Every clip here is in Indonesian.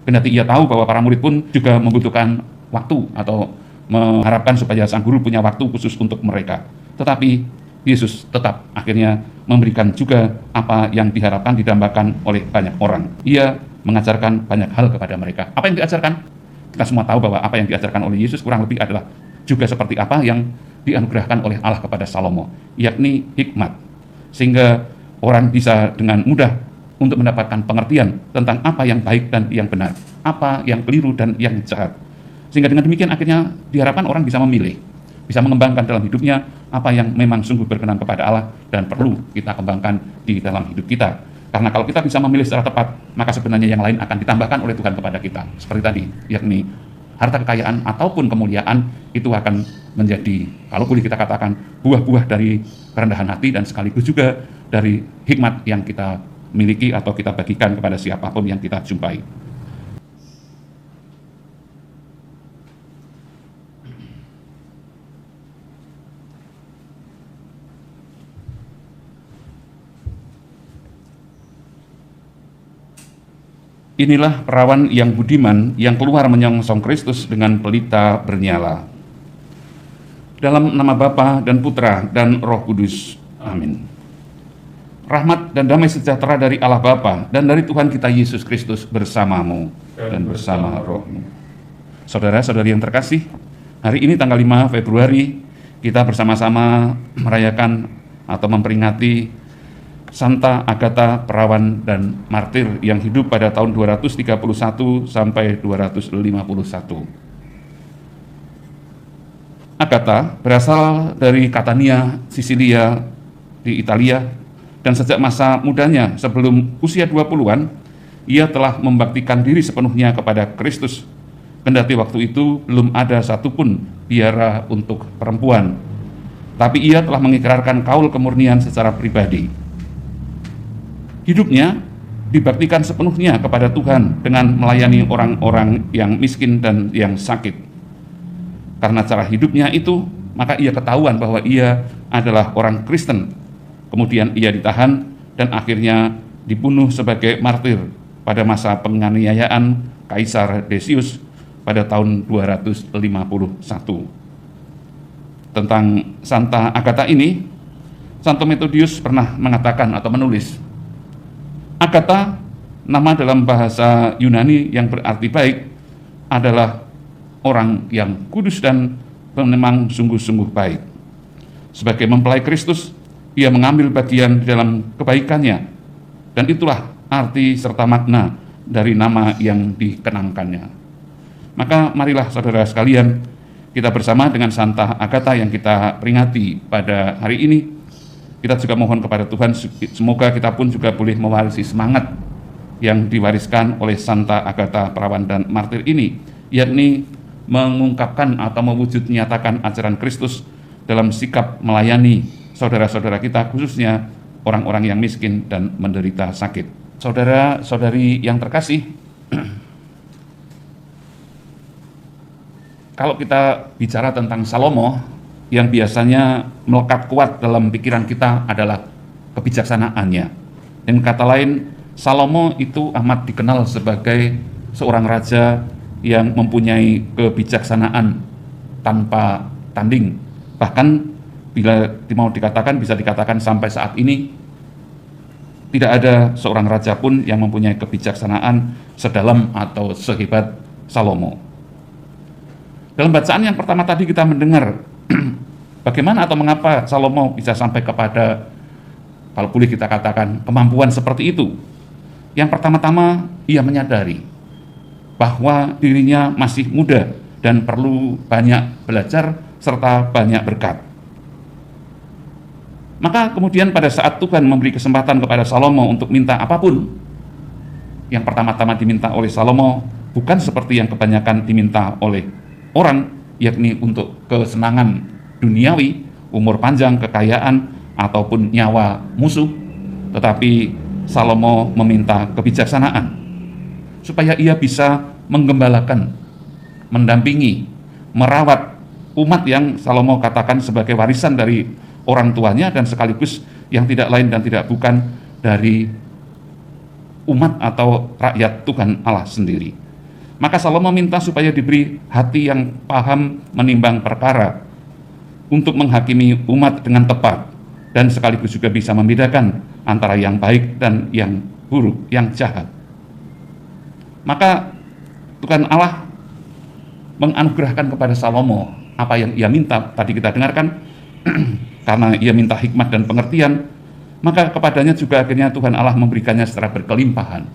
Kendati ia tahu bahwa para murid pun juga membutuhkan waktu atau mengharapkan supaya sang guru punya waktu khusus untuk mereka. Tetapi Yesus tetap akhirnya memberikan juga apa yang diharapkan, didambakan oleh banyak orang. Ia mengajarkan banyak hal kepada mereka. Apa yang diajarkan? Kita semua tahu bahwa apa yang diajarkan oleh Yesus kurang lebih adalah juga seperti apa yang dianugerahkan oleh Allah kepada Salomo, yakni hikmat. Sehingga orang bisa dengan mudah untuk mendapatkan pengertian tentang apa yang baik dan yang benar, apa yang keliru dan yang jahat. Sehingga dengan demikian akhirnya diharapkan orang bisa memilih, bisa mengembangkan dalam hidupnya apa yang memang sungguh berkenan kepada Allah dan perlu kita kembangkan di dalam hidup kita. Karena kalau kita bisa memilih secara tepat, maka sebenarnya yang lain akan ditambahkan oleh Tuhan kepada kita. Seperti tadi, yakni harta kekayaan ataupun kemuliaan itu akan menjadi, kalau boleh kita katakan, buah-buah dari kerendahan hati dan sekaligus juga dari hikmat yang kita miliki atau kita bagikan kepada siapapun yang kita jumpai. Inilah perawan yang budiman yang keluar menyongsong Kristus dengan pelita bernyala. Dalam nama Bapa dan Putra dan Roh Kudus. Amin. Rahmat dan damai sejahtera dari Allah Bapa dan dari Tuhan kita Yesus Kristus bersamamu dan bersama rohmu. Saudara-saudari yang terkasih, hari ini tanggal 5 Februari kita bersama-sama merayakan atau memperingati Santa Agatha perawan dan martir yang hidup pada tahun 231 sampai 251. Agatha berasal dari Catania, Sisilia di Italia, dan sejak masa mudanya sebelum usia 20-an, ia telah membaktikan diri sepenuhnya kepada Kristus. Kendati waktu itu belum ada satupun biara untuk perempuan, tapi ia telah mengikrarkan kaul kemurnian secara pribadi. Hidupnya dibaktikan sepenuhnya kepada Tuhan dengan melayani orang-orang yang miskin dan yang sakit. Karena cara hidupnya itu, maka ia ketahuan bahwa ia adalah orang Kristen. Kemudian ia ditahan dan akhirnya dibunuh sebagai martir pada masa penganiayaan Kaisar Decius pada tahun 251. Tentang Santa Agatha ini, Santo Methodius pernah mengatakan atau menulis, Agatha, nama dalam bahasa Yunani yang berarti baik, adalah orang yang kudus dan memang sungguh-sungguh baik. Sebagai mempelai Kristus, ia mengambil bagian di dalam kebaikannya, dan itulah arti serta makna dari nama yang dikenangkannya. Maka marilah saudara sekalian, kita bersama dengan Santa Agatha yang kita peringati pada hari ini, kita juga mohon kepada Tuhan, semoga kita pun juga boleh mewarisi semangat yang diwariskan oleh Santa Agatha perawan dan martir ini, yakni mengungkapkan atau mewujud nyatakan ajaran Kristus dalam sikap melayani saudara-saudara kita, khususnya orang-orang yang miskin dan menderita sakit. Saudara-saudari yang terkasih, kalau kita bicara tentang Salomo, yang biasanya melekat kuat dalam pikiran kita adalah kebijaksanaannya. Dengan kata lain, Salomo itu amat dikenal sebagai seorang raja yang mempunyai kebijaksanaan tanpa tanding. Bahkan bila mau dikatakan, bisa dikatakan sampai saat ini tidak ada seorang raja pun yang mempunyai kebijaksanaan sedalam atau sehebat Salomo. Dalam bacaan yang pertama tadi kita mendengar bagaimana atau mengapa Salomo bisa sampai kepada, kalau boleh kita katakan, kemampuan seperti itu. Yang pertama-tama ia menyadari bahwa dirinya masih muda dan perlu banyak belajar serta banyak berkat. Maka kemudian pada saat Tuhan memberi kesempatan kepada Salomo untuk minta apapun, yang pertama-tama diminta oleh Salomo bukan seperti yang kebanyakan diminta oleh orang, yakni untuk kesenangan duniawi, umur panjang, kekayaan, ataupun nyawa musuh, tetapi Salomo meminta kebijaksanaan supaya ia bisa menggembalakan, mendampingi, merawat umat yang Salomo katakan sebagai warisan dari orang tuanya dan sekaligus yang tidak lain dan tidak bukan dari umat atau rakyat Tuhan Allah sendiri. Maka Salomo minta supaya diberi hati yang paham menimbang perkara, untuk menghakimi umat dengan tepat, dan sekaligus juga bisa membedakan antara yang baik dan yang buruk, yang jahat. Maka Tuhan Allah menganugerahkan kepada Salomo apa yang ia minta. Tadi kita dengarkan, karena ia minta hikmat dan pengertian, maka kepadanya juga akhirnya Tuhan Allah memberikannya secara berkelimpahan.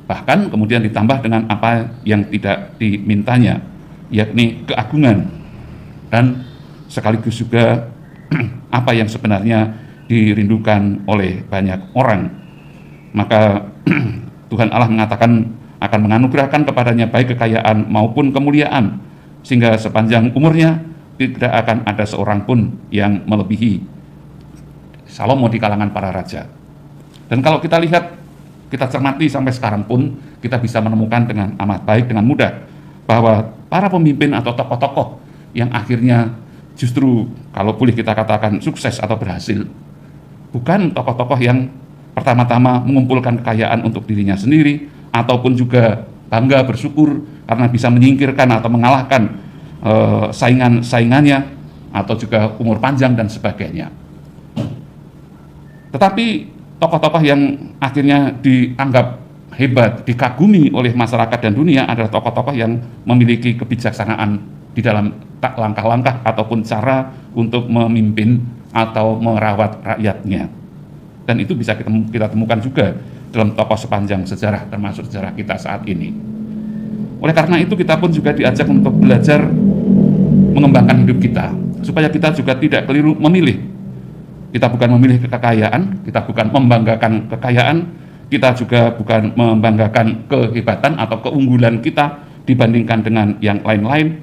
Bahkan kemudian ditambah dengan apa yang tidak dimintanya, yakni keagungan, dan sekaligus juga apa yang sebenarnya dirindukan oleh banyak orang. Maka Tuhan Allah mengatakan akan menganugerahkan kepadanya baik kekayaan maupun kemuliaan, sehingga sepanjang umurnya tidak akan ada seorang pun yang melebihi Salomo di kalangan para raja. Dan kalau kita lihat, kita cermati sampai sekarang pun, kita bisa menemukan dengan amat baik, dengan mudah, bahwa para pemimpin atau tokoh-tokoh yang akhirnya justru kalau boleh kita katakan sukses atau berhasil, bukan tokoh-tokoh yang pertama-tama mengumpulkan kekayaan untuk dirinya sendiri, ataupun juga bangga bersyukur karena bisa menyingkirkan atau mengalahkan saingannya, atau juga umur panjang dan sebagainya. Tetapi tokoh-tokoh yang akhirnya dianggap hebat, dikagumi oleh masyarakat dan dunia adalah tokoh-tokoh yang memiliki kebijaksanaan di dalam langkah-langkah ataupun cara untuk memimpin atau merawat rakyatnya. Dan itu bisa kita temukan juga dalam tokoh sepanjang sejarah, termasuk sejarah kita saat ini. Oleh karena itu kita pun juga diajak untuk belajar mengembangkan hidup kita, supaya kita juga tidak keliru memilih. Kita bukan memilih kekayaan, kita bukan membanggakan kekayaan, kita juga bukan membanggakan kehebatan atau keunggulan kita dibandingkan dengan yang lain-lain,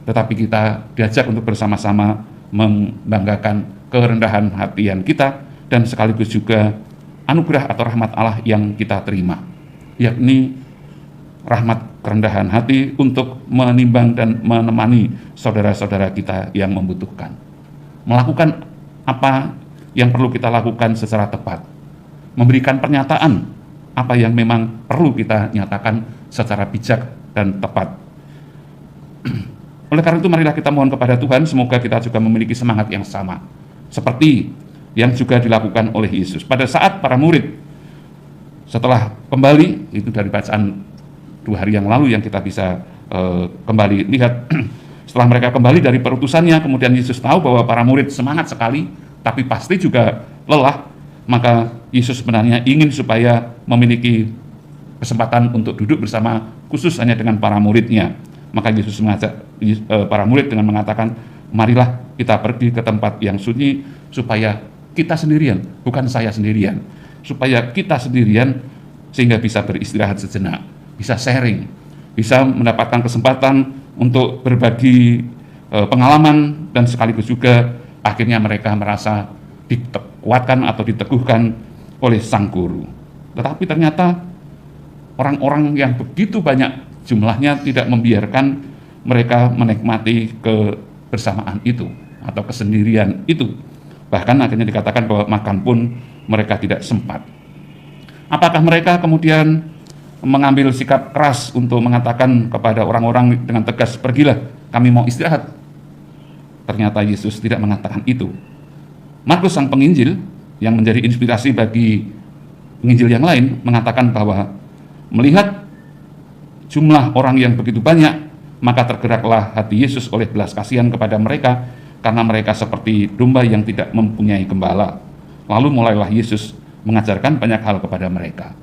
tetapi kita diajak untuk bersama-sama membanggakan kerendahan hatian kita, dan sekaligus juga anugerah atau rahmat Allah yang kita terima, yakni rahmat kerendahan hati untuk menimbang dan menemani saudara-saudara kita yang membutuhkan, melakukan apa yang perlu kita lakukan secara tepat, memberikan pernyataan apa yang memang perlu kita nyatakan secara bijak dan tepat. Oleh karena itu marilah kita mohon kepada Tuhan, semoga kita juga memiliki semangat yang sama seperti yang juga dilakukan oleh Yesus pada saat para murid setelah kembali, itu dari bacaan 2 hari yang lalu yang kita bisa kembali lihat. Setelah mereka kembali dari perutusannya, kemudian Yesus tahu bahwa para murid semangat sekali, tapi pasti juga lelah. Maka Yesus sebenarnya ingin supaya memiliki kesempatan untuk duduk bersama khusus hanya dengan para muridnya. Maka Yesus mengajak para murid dengan mengatakan, marilah kita pergi ke tempat yang sunyi, supaya kita sendirian, bukan saya sendirian, supaya kita sendirian sehingga bisa beristirahat sejenak, bisa sharing, bisa mendapatkan kesempatan untuk berbagi pengalaman, dan sekaligus juga akhirnya mereka merasa dikuatkan atau diteguhkan oleh Sang Guru. Tetapi ternyata orang-orang yang begitu banyak jumlahnya tidak membiarkan mereka menikmati kebersamaan itu atau kesendirian itu. Bahkan akhirnya dikatakan bahwa makan pun mereka tidak sempat. Apakah mereka kemudian mengambil sikap keras untuk mengatakan kepada orang-orang dengan tegas, pergilah, kami mau istirahat? Ternyata Yesus tidak mengatakan itu. Markus sang penginjil yang menjadi inspirasi bagi penginjil yang lain mengatakan bahwa melihat jumlah orang yang begitu banyak, maka tergeraklah hati Yesus oleh belas kasihan kepada mereka, karena mereka seperti domba yang tidak mempunyai gembala. Lalu mulailah Yesus mengajarkan banyak hal kepada mereka.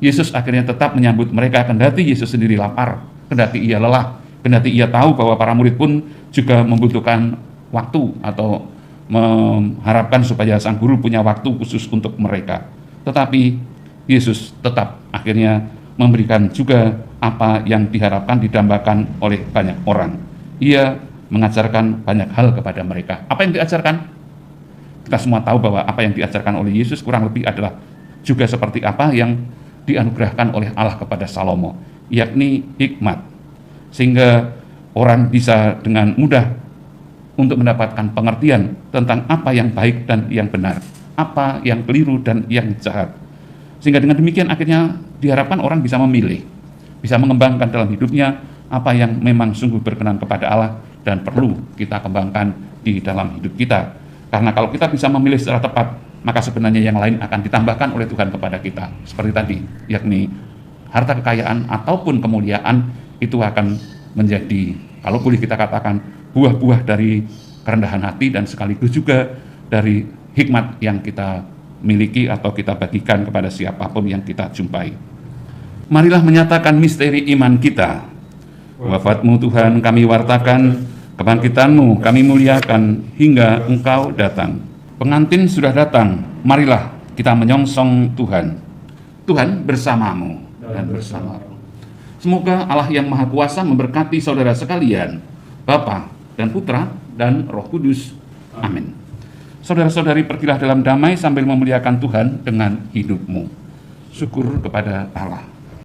Yesus akhirnya tetap menyambut mereka, kendati Yesus sendiri lapar, kendati ia lelah, kendati ia tahu bahwa para murid pun juga membutuhkan waktu atau mengharapkan supaya Sang Guru punya waktu khusus untuk mereka. Tetapi Yesus tetap akhirnya memberikan juga apa yang diharapkan, didambakan oleh banyak orang. Ia mengajarkan banyak hal kepada mereka. Apa yang diajarkan? Kita semua tahu bahwa apa yang diajarkan oleh Yesus kurang lebih adalah juga seperti apa yang dianugerahkan oleh Allah kepada Salomo, yakni hikmat, sehingga orang bisa dengan mudah untuk mendapatkan pengertian tentang apa yang baik dan yang benar, apa yang keliru dan yang jahat. Sehingga dengan demikian akhirnya diharapkan orang bisa memilih. bisa mengembangkan dalam hidupnya apa yang memang sungguh berkenan kepada Allah dan perlu kita kembangkan di dalam hidup kita. Karena kalau kita bisa memilih secara tepat, maka sebenarnya yang lain akan ditambahkan oleh Tuhan kepada kita. Seperti tadi, yakni harta kekayaan ataupun kemuliaan itu akan menjadi, kalau boleh kita katakan, buah-buah dari kerendahan hati dan sekaligus juga dari hikmat yang kita miliki atau kita bagikan kepada siapapun yang kita jumpai. Marilah menyatakan misteri iman kita. Wafat-Mu Tuhan kami wartakan, kebangkitan-Mu kami muliakan hingga Engkau datang. Pengantin sudah datang, marilah kita menyongsong Tuhan. Tuhan bersamamu dan bersamamu. Semoga Allah yang Maha Kuasa memberkati saudara sekalian, Bapa dan Putra dan Roh Kudus. Amin. Saudara-saudari, pergilah dalam damai sambil memuliakan Tuhan dengan hidupmu. Syukur kepada Allah.